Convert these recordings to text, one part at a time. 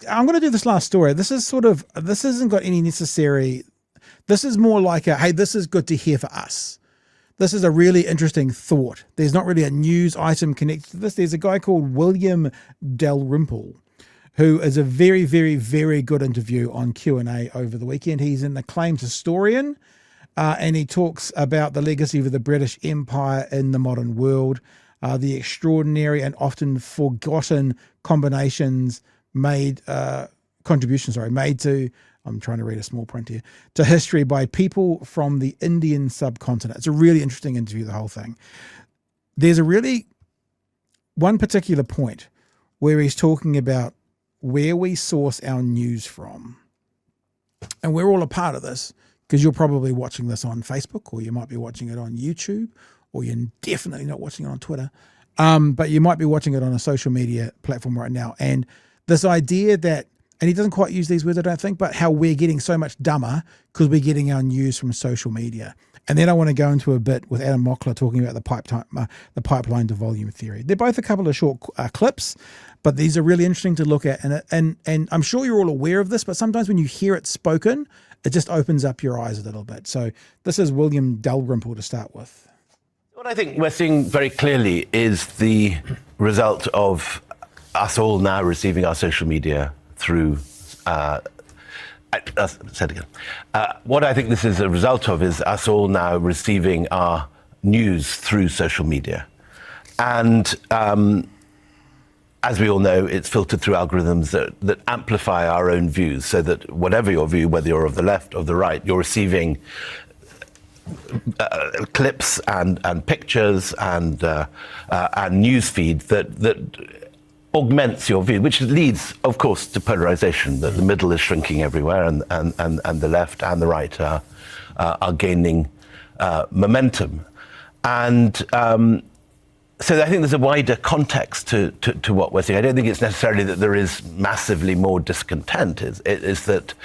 I'm going to do this last story. This isn't got any necessary. This is more like hey, this is good to hear for us. This is a really interesting thought. There's not really a news item connected to this. There's a guy called William Dalrymple, who is a very, very, very good interview on Q&A over the weekend. He's an acclaimed historian, and he talks about the legacy of the British Empire in the modern world, the extraordinary and often forgotten contributions made to, I'm trying to read a small print here, to history by people from the Indian subcontinent. It's a really interesting interview, the whole thing. There's one particular point where he's talking about where we source our news from. And we're all a part of this, because you're probably watching this on Facebook, or you might be watching it on YouTube, or you're definitely not watching it on Twitter. But you might be watching it on a social media platform right now. And this idea that, and he doesn't quite use these words, I don't think, but how we're getting so much dumber because we're getting our news from social media. And then I want to go into a bit with Adam Mockler talking about the pipeline to volume theory. They're both a couple of short clips, but these are really interesting to look at. And I'm sure you're all aware of this, but sometimes when you hear it spoken, it just opens up your eyes a little bit. So this is William Dalrymple to start with. What I think we're seeing very clearly is the result of us all now receiving our social media through, what I think this is a result of is us all now receiving our news through social media. And as we all know, it's filtered through algorithms that amplify our own views, so that whatever your view, whether you're of the left or the right, you're receiving clips and pictures and news feed that augments your view, which leads, of course, to polarization, that the middle is shrinking everywhere and the left and the right are gaining momentum. And so I think there's a wider context to what we're seeing. I don't think it's necessarily that there is massively more discontent. It's that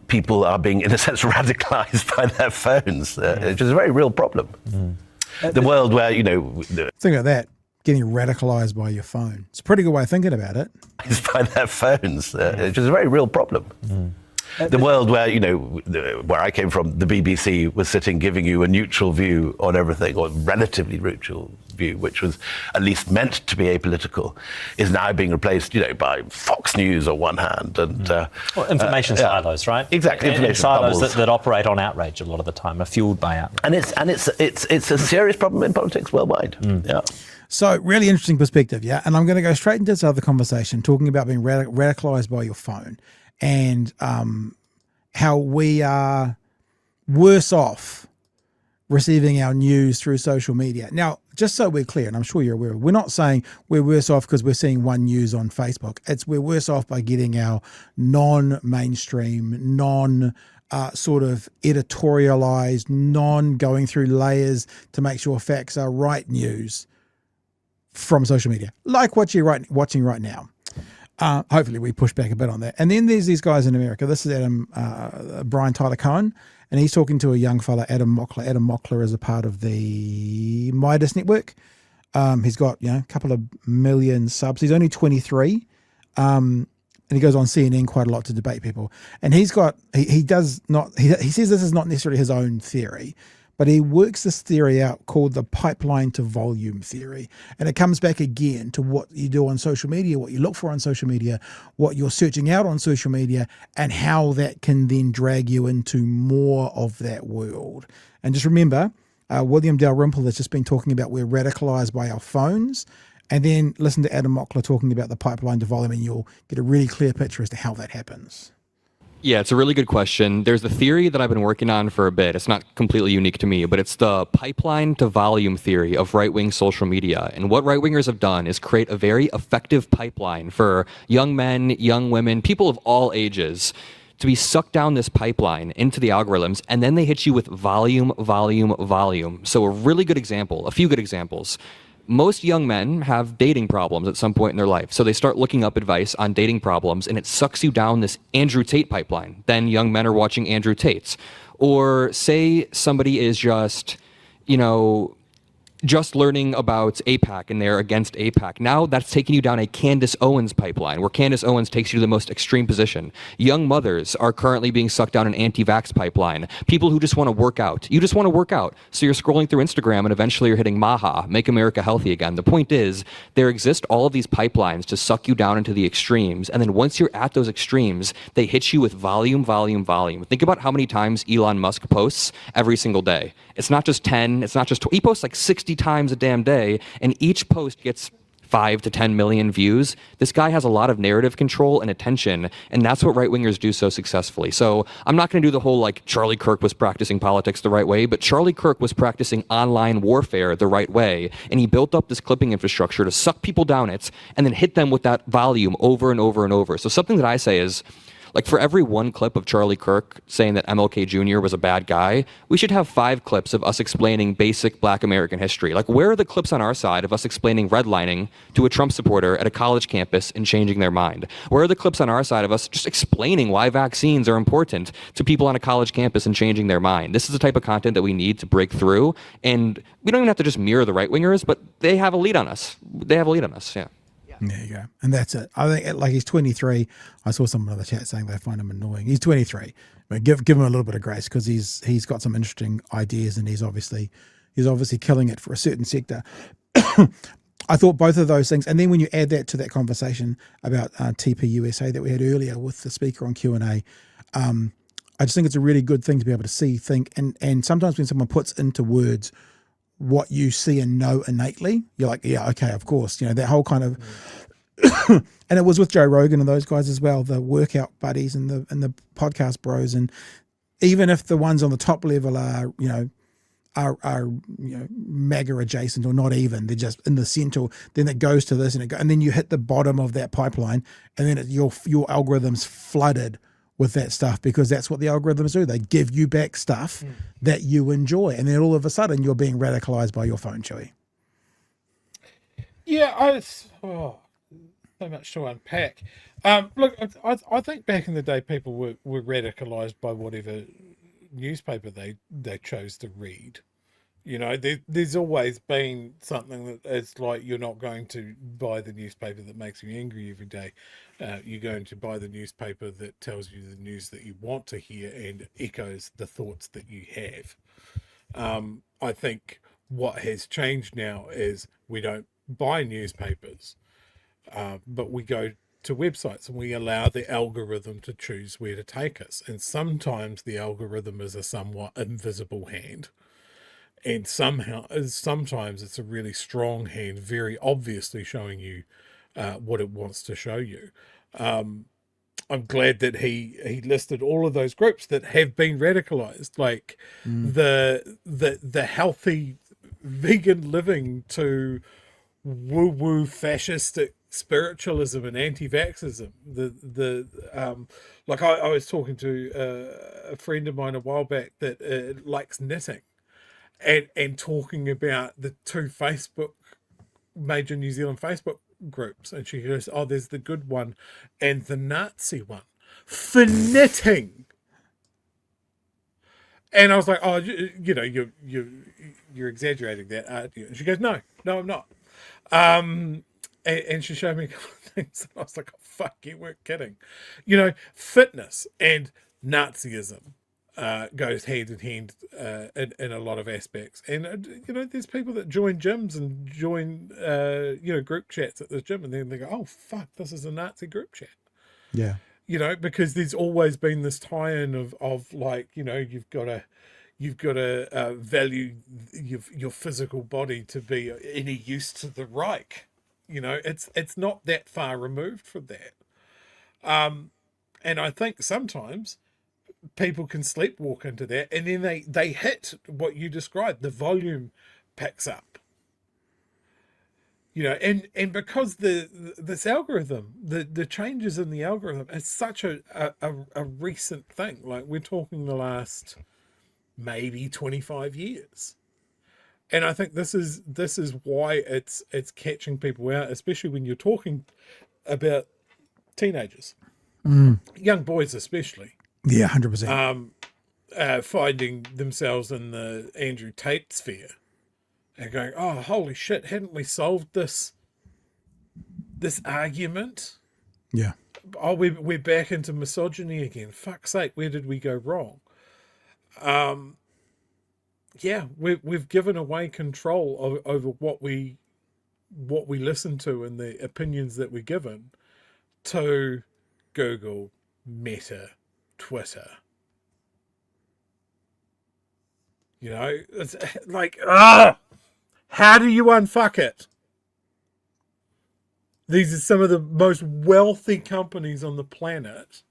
people are being, in a sense, radicalized by their phones, which is a very real problem. The world where, Think of that. Getting radicalized by your phone. It's a pretty good way of thinking about it. By their phones, which is a very real problem. The world where, where I came from, the BBC was sitting giving you a neutral view on everything, or relatively neutral view, which was at least meant to be apolitical, is now being replaced, by Fox News on one hand. And information silos, right? Exactly. Information silos that operate on outrage a lot of the time, are fueled by outrage. And it's a serious problem in politics worldwide. Yeah. So really interesting perspective, yeah? And I'm going to go straight into this other conversation, talking about being radicalized by your phone and how we are worse off receiving our news through social media. Now, just so we're clear, and I'm sure you're aware, we're not saying we're worse off because we're seeing one news on Facebook. We're worse off by getting our non-mainstream, sort of editorialized, going through layers to make sure facts are right news from social media, like what you're watching right now. Hopefully we push back a bit on that. And then there's these guys in America. This is Brian Tyler Cohen, and he's talking to a young fella, Adam Mockler. Adam Mockler is a part of the Midas Network. He's got, a couple of million subs. He's only 23. And he goes on CNN quite a lot to debate people. And he says this is not necessarily his own theory, but he works this theory out called the pipeline to volume theory. And it comes back again to what you do on social media, what you look for on social media, what you're searching out on social media, and how that can then drag you into more of that world. And just remember, William Dalrymple has just been talking about we're radicalized by our phones. And then listen to Adam Mockler talking about the pipeline to volume, and you'll get a really clear picture as to how that happens. Yeah, it's a really good question. There's a theory that I've been working on for a bit. It's not completely unique to me, but it's the pipeline to volume theory of right-wing social media. And what right-wingers have done is create a very effective pipeline for young men, young women, people of all ages to be sucked down this pipeline into the algorithms, and then they hit you with volume, volume, volume. So a really good example, a few good examples. Most young men have dating problems at some point in their life. So they start looking up advice on dating problems, and it sucks you down this Andrew Tate pipeline. Then young men are watching Andrew Tate's. Or say somebody is just, just learning about AIPAC and they're against AIPAC. Now that's taking you down a Candace Owens pipeline, where Candace Owens takes you to the most extreme position. Young mothers are currently being sucked down an anti-vax pipeline. People who just want to work out. You just want to work out. So you're scrolling through Instagram and eventually you're hitting Maha, make America healthy again. The point is, there exist all of these pipelines to suck you down into the extremes. And then once you're at those extremes, they hit you with volume, volume, volume. Think about how many times Elon Musk posts every single day. It's not just 10, it's not just, he posts like 60 times a damn day, and each post gets 5 to 10 million views. This guy has a lot of narrative control and attention, and that's what right-wingers do so successfully. So I'm not going to do the whole like Charlie Kirk was practicing politics the right way, but Charlie Kirk was practicing online warfare the right way, and he built up this clipping infrastructure to suck people down it and then hit them with that volume over and over and over. So something that I say is, like, for every one clip of Charlie Kirk saying that MLK Jr. was a bad guy, we should have 5 clips of us explaining basic Black American history. Like, where are the clips on our side of us explaining redlining to a Trump supporter at a college campus and changing their mind? Where are the clips on our side of us just explaining why vaccines are important to people on a college campus and changing their mind? This is the type of content that we need to break through, and we don't even have to just mirror the right-wingers, but they have a lead on us. They have a lead on us, yeah. There you go. And that's it. I think, like, he's 23. I saw someone in the chat saying they find him annoying. He's 23. But give him a little bit of grace, because he's got some interesting ideas, and he's obviously killing it for a certain sector. I thought both of those things, and then when you add that to that conversation about TPUSA that we had earlier with the speaker on Q&A, I just think it's a really good thing to be able to see, think, and sometimes when someone puts into words what you see and know innately, you're like, yeah, okay, of course. You know, that whole kind of, and it was with Joe Rogan and those guys as well, the workout buddies and the podcast bros. And even if the ones on the top level are MAGA adjacent or not even, they're just in the center, then it goes to this and then you hit the bottom of that pipeline, and then your algorithm's flooded with that stuff, because that's what the algorithms do. They give you back stuff that you enjoy, and then all of a sudden you're being radicalized by your phone, Chewie. Yeah, so much to unpack. Look, I think back in the day people were radicalized by whatever newspaper they chose to read. You know, there's always been something that it's like, you're not going to buy the newspaper that makes you angry every day. You're going to buy the newspaper that tells you the news that you want to hear and echoes the thoughts that you have. I think what has changed now is we don't buy newspapers, but we go to websites and we allow the algorithm to choose where to take us. And sometimes the algorithm is a somewhat invisible hand. And sometimes it's a really strong hand, very obviously showing you what it wants to show you. I'm glad that he listed all of those groups that have been radicalized, like the healthy vegan living to woo-woo fascistic spiritualism and anti-vaxxism. Like I was talking to a friend of mine a while back that likes knitting. And talking about the 2 major New Zealand Facebook groups. And she goes, oh, there's the good one and the Nazi one for knitting. And I was like, oh, you're exaggerating that, aren't you? And she goes, no, I'm not. And she showed me a couple of things. And I was like, oh, fuck, you weren't kidding. You know, fitness and Nazism goes hand in hand in a lot of aspects. And, there's people that join gyms and join, group chats at the gym, and then they go, oh, fuck, this is a Nazi group chat. Yeah. Because there's always been this tie-in of like, you've got to value your physical body to be any use to the Reich. It's not that far removed from that. And I think sometimes people can sleepwalk into that, and then they hit what you described, the volume picks up, and because this algorithm, the changes in the algorithm is such a recent thing. Like, we're talking the last maybe 25 years, and I think this is why it's catching people out, especially when you're talking about teenagers, young boys especially. Yeah, 100%. Finding themselves in the Andrew Tate sphere, and going, oh, holy shit, hadn't we solved this argument? Yeah. Oh, we're back into misogyny again. Fuck's sake, where did we go wrong? Yeah, we've given away control over what we listen to and the opinions that we're given to Google, Meta, Twitter. You know, it's like, how do you unfuck it? These are some of the most wealthy companies on the planet.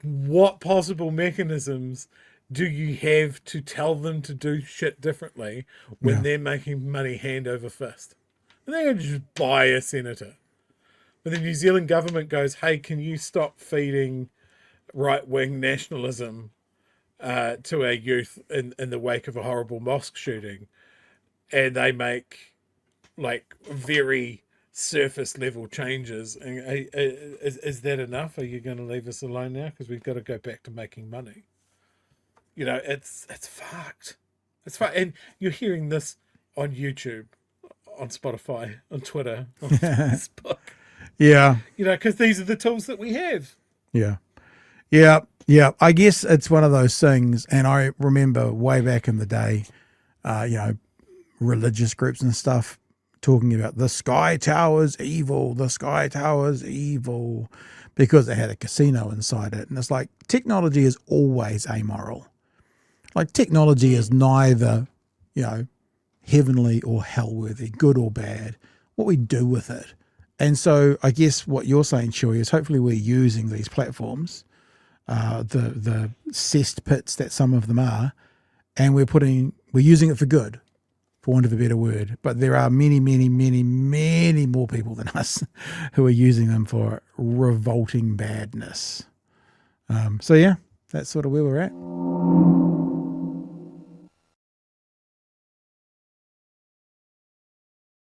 What possible mechanisms do you have to tell them to do shit differently when they're making money hand over fist? And they're going to just buy a senator. But the New Zealand government goes, hey, can you stop feeding right-wing nationalism to our youth in the wake of a horrible mosque shooting? And they make like very surface level changes. And is that enough? Are you going to leave us alone now? Because we've got to go back to making money. You know, it's fucked. It's fucked. And you're hearing this on YouTube, on Spotify, on Twitter, on Facebook. Yeah. You know, because these are the tools that we have. Yeah. Yeah. Yeah. I guess it's one of those things. And I remember way back in the day, religious groups and stuff talking about the Sky Tower's evil, the Sky Tower's evil, because it had a casino inside it. And it's like, technology is always amoral. Like, technology is neither, heavenly or hellworthy, good or bad, what we do with it. And so I guess what you're saying, Chewie, is hopefully we're using these platforms, the cesspits that some of them are, and we're using it for good, for want of a better word. But there are many, many, many, many more people than us who are using them for revolting badness. So yeah, that's sort of where we're at.